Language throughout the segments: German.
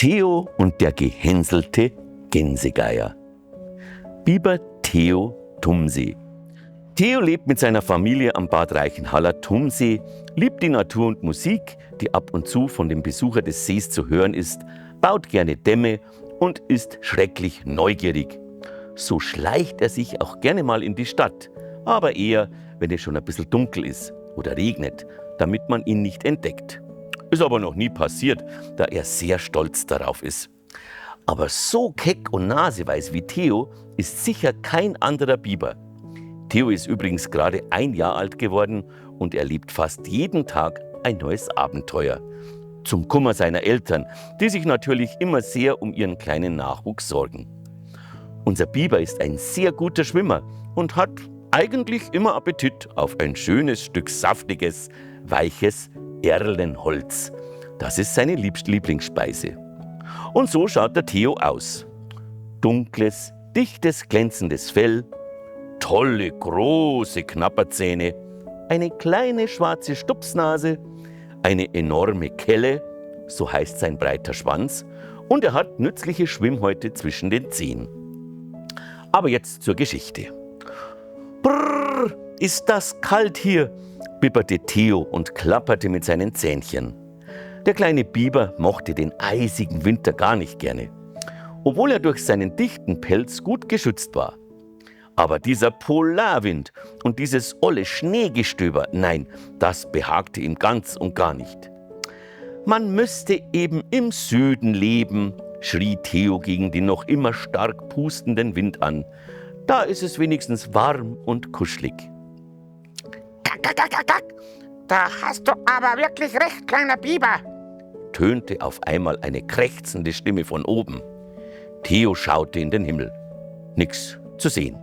Theo und der gehänselte Gänsegeier. Biber Theo Tumsee. Theo lebt mit seiner Familie am Bad Reichenhaller Tumsee, liebt die Natur und Musik, die ab und zu von dem Besucher des Sees zu hören ist, baut gerne Dämme und ist schrecklich neugierig. So schleicht er sich auch gerne mal in die Stadt, aber eher, wenn es schon ein bisschen dunkel ist oder regnet, damit man ihn nicht entdeckt. Ist aber noch nie passiert, da er sehr stolz darauf ist. Aber so keck und naseweiß wie Theo ist sicher kein anderer Biber. Theo ist übrigens gerade 1 Jahr alt geworden und erlebt fast jeden Tag ein neues Abenteuer. Zum Kummer seiner Eltern, die sich natürlich immer sehr um ihren kleinen Nachwuchs sorgen. Unser Biber ist ein sehr guter Schwimmer und hat eigentlich immer Appetit auf ein schönes Stück saftiges, weiches Erlenholz. Das ist seine Lieblingsspeise. Und so schaut der Theo aus. Dunkles, dichtes, glänzendes Fell, tolle, große Knapperzähne, eine kleine schwarze Stupsnase, eine enorme Kelle, so heißt sein breiter Schwanz, und er hat nützliche Schwimmhäute zwischen den Zehen. Aber jetzt zur Geschichte. Brrr, ist das kalt hier, bibberte Theo und klapperte mit seinen Zähnchen. Der kleine Biber mochte den eisigen Winter gar nicht gerne, obwohl er durch seinen dichten Pelz gut geschützt war. Aber dieser Polarwind und dieses olle Schneegestöber, nein, das behagte ihm ganz und gar nicht. Man müsste eben im Süden leben, schrie Theo gegen den noch immer stark pustenden Wind an. Da ist es wenigstens warm und kuschelig. Kack, kack, kack, kack. Da hast du aber wirklich recht, kleiner Biber, tönte auf einmal eine krächzende Stimme von oben. Theo schaute in den Himmel. Nix zu sehen.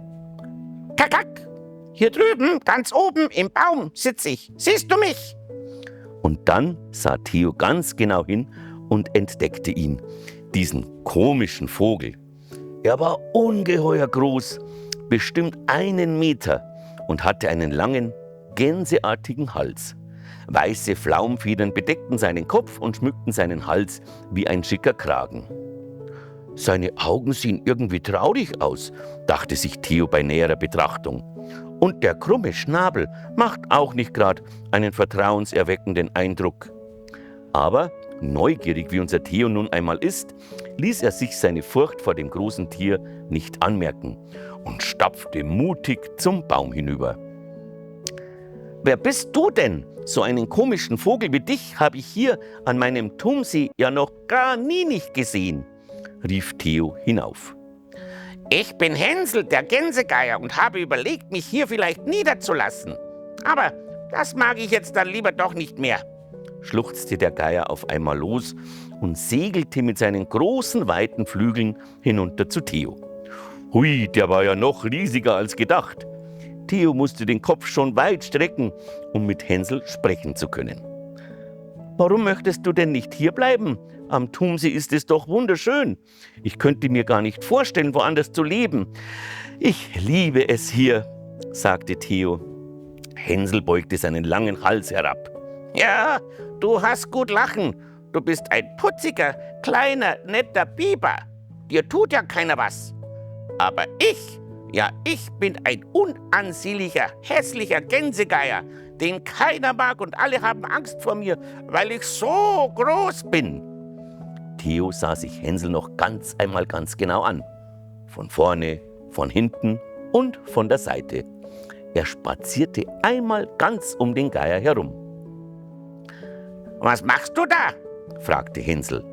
Kack, kack. Hier drüben, ganz oben im Baum sitze ich. Siehst du mich? Und dann sah Theo ganz genau hin und entdeckte ihn, diesen komischen Vogel. Er war ungeheuer groß, bestimmt 1 Meter und hatte einen langen, gänseartigen Hals. Weiße Flaumfedern bedeckten seinen Kopf und schmückten seinen Hals wie ein schicker Kragen. Seine Augen sehen irgendwie traurig aus, dachte sich Theo bei näherer Betrachtung. Und der krumme Schnabel macht auch nicht gerade einen vertrauenserweckenden Eindruck. Aber neugierig wie unser Theo nun einmal ist, ließ er sich seine Furcht vor dem großen Tier nicht anmerken und stapfte mutig zum Baum hinüber. »Wer bist du denn? So einen komischen Vogel wie dich habe ich hier an meinem Tumsee ja noch gar nie nicht gesehen«, rief Theo hinauf. Ich bin Hänsel, der Gänsegeier, und habe überlegt, mich hier vielleicht niederzulassen. Aber das mag ich jetzt dann lieber doch nicht mehr, schluchzte der Geier auf einmal los und segelte mit seinen großen, weiten Flügeln hinunter zu Theo. Hui, der war ja noch riesiger als gedacht. Theo musste den Kopf schon weit strecken, um mit Hänsel sprechen zu können. »Warum möchtest du denn nicht hierbleiben? Am Tumsee ist es doch wunderschön. Ich könnte mir gar nicht vorstellen, woanders zu leben. Ich liebe es hier«, sagte Theo. Hänsel beugte seinen langen Hals herab. Ja, du hast gut lachen. Du bist ein putziger, kleiner, netter Biber. Dir tut ja keiner was. Aber ich bin ein unansehnlicher, hässlicher Gänsegeier, den keiner mag und alle haben Angst vor mir, weil ich so groß bin. Theo sah sich Hänsel noch einmal ganz genau an. Von vorne, von hinten und von der Seite. Er spazierte einmal ganz um den Geier herum. »Was machst du da?«, fragte Hänsel.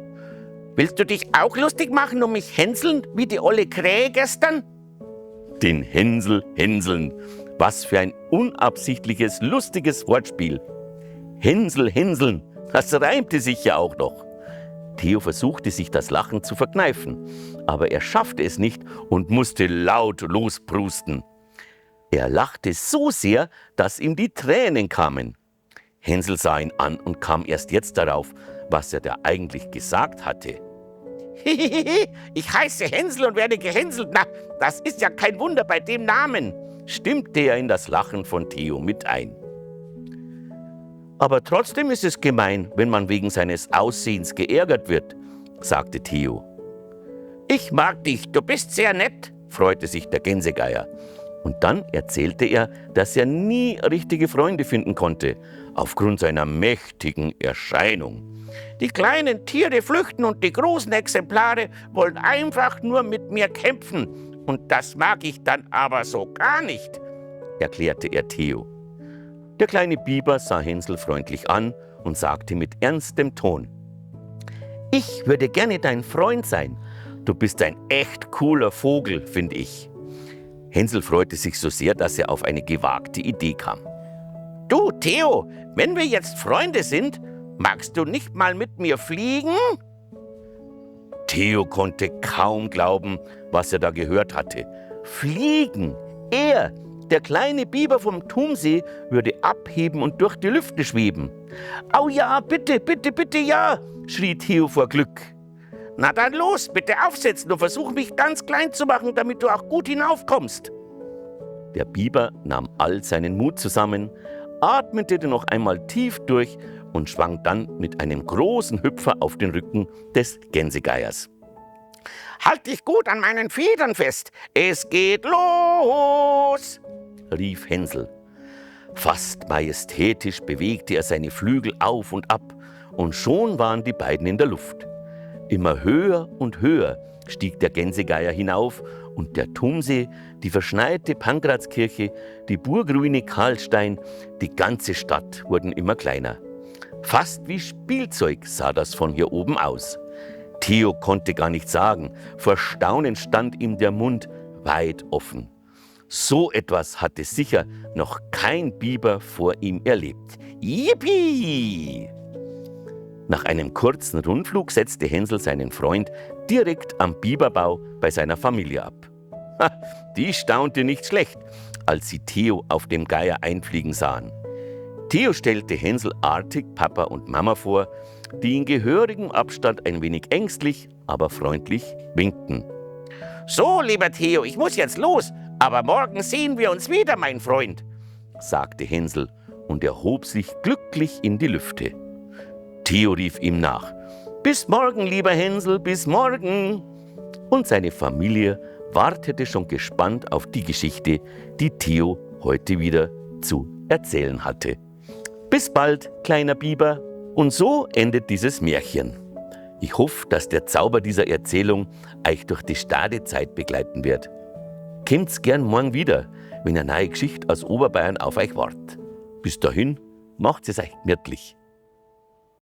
»Willst du dich auch lustig machen und mich hänseln, wie die olle Krähe gestern?« Den Hänsel hänseln. Was für ein unabsichtliches, lustiges Wortspiel. Hänsel hänseln, das reimte sich ja auch noch. Theo versuchte sich das Lachen zu verkneifen, aber er schaffte es nicht und musste laut losprusten. Er lachte so sehr, dass ihm die Tränen kamen. Hänsel sah ihn an und kam erst jetzt darauf, was er da eigentlich gesagt hatte. Ich heiße Hänsel und werde gehänselt. Na, das ist ja kein Wunder bei dem Namen, stimmte er in das Lachen von Theo mit ein. Aber trotzdem ist es gemein, wenn man wegen seines Aussehens geärgert wird, sagte Theo. Ich mag dich, du bist sehr nett, freute sich der Gänsegeier. Und dann erzählte er, dass er nie richtige Freunde finden konnte, aufgrund seiner mächtigen Erscheinung. Die kleinen Tiere flüchten und die großen Exemplare wollen einfach nur mit mir kämpfen. Und das mag ich dann aber so gar nicht, erklärte er Theo. Der kleine Biber sah Hänsel freundlich an und sagte mit ernstem Ton: Ich würde gerne dein Freund sein. Du bist ein echt cooler Vogel, finde ich. Hänsel freute sich so sehr, dass er auf eine gewagte Idee kam. Du, Theo, wenn wir jetzt Freunde sind, magst du nicht mal mit mir fliegen? Theo konnte kaum glauben, was er da gehört hatte. Fliegen! Er, der kleine Biber vom Tumsee, würde abheben und durch die Lüfte schweben. »Au ja, bitte, bitte, bitte, ja«, schrie Theo vor Glück. »Na dann los, bitte aufsetzen und versuch mich ganz klein zu machen, damit du auch gut hinaufkommst.« Der Biber nahm all seinen Mut zusammen, atmete noch einmal tief durch und schwang dann mit einem großen Hüpfer auf den Rücken des Gänsegeiers. »Halt dich gut an meinen Federn fest, es geht los«, rief Hänsel. Fast majestätisch bewegte er seine Flügel auf und ab, und schon waren die beiden in der Luft. Immer höher und höher stieg der Gänsegeier hinauf, und der Tumsee, die verschneite Pankrazkirche, die Burgruine Karlstein, die ganze Stadt wurden immer kleiner. Fast wie Spielzeug sah das von hier oben aus. Theo konnte gar nichts sagen, vor Staunen stand ihm der Mund weit offen. So etwas hatte sicher noch kein Biber vor ihm erlebt. Yippie! Nach einem kurzen Rundflug setzte Hänsel seinen Freund direkt am Biberbau bei seiner Familie ab. Die staunte nicht schlecht, als sie Theo auf dem Geier einfliegen sahen. Theo stellte Hänsel artig Papa und Mama vor, die in gehörigem Abstand ein wenig ängstlich, aber freundlich winkten. »So, lieber Theo, ich muss jetzt los, aber morgen sehen wir uns wieder, mein Freund«, sagte Hänsel und erhob sich glücklich in die Lüfte. Theo rief ihm nach: »Bis morgen, lieber Hänsel, bis morgen!« Und seine Familie wartete schon gespannt auf die Geschichte, die Theo heute wieder zu erzählen hatte. Bis bald, kleiner Biber. Und so endet dieses Märchen. Ich hoffe, dass der Zauber dieser Erzählung euch durch die Stadezeit begleiten wird. Kommt's gern morgen wieder, wenn eine neue Geschichte aus Oberbayern auf euch wartet. Bis dahin, macht's es euch gemütlich.